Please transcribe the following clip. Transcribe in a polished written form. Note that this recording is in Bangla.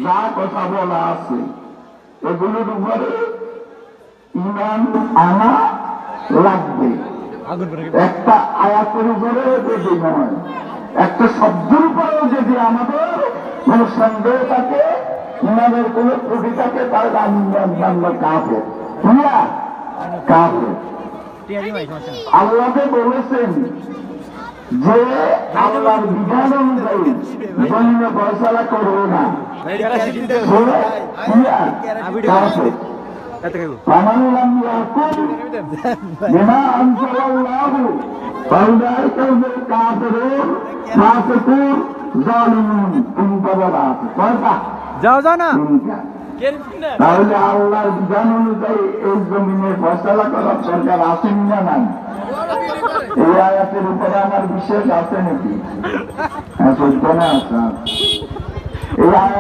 যা কথা বলা আছে এগুলোর উপরে ঈমান আনা লাগবে। একটা আয়াতের উপরে যদি নয়, একটা শব্দের উপরেও যদি আমাদের কোন সন্দেহ থাকে, ঈমানের কোন ত্রুটি থাকে, তাহলে আমরা কাফের। কাফের। আল্লাহকে বলেছেন যে আল্লাহর বিধান অনুযায়ী জমিনে ফয়সালা করবে না, فمن لم يحكم بما أنزل الله فأولئك هم الكافرون فاسقون ظالمون। যাও যাও না তাহলে আল্লাহর বিধান অনুযায়ী এই জমিনে ফয়সালা করার সরকার আসেনি না নাই? এই আয়াতের উপরে আমার বিশ্বাস আছে নাকি? হ্যাঁ, সত্য না আছে। এই আয়াত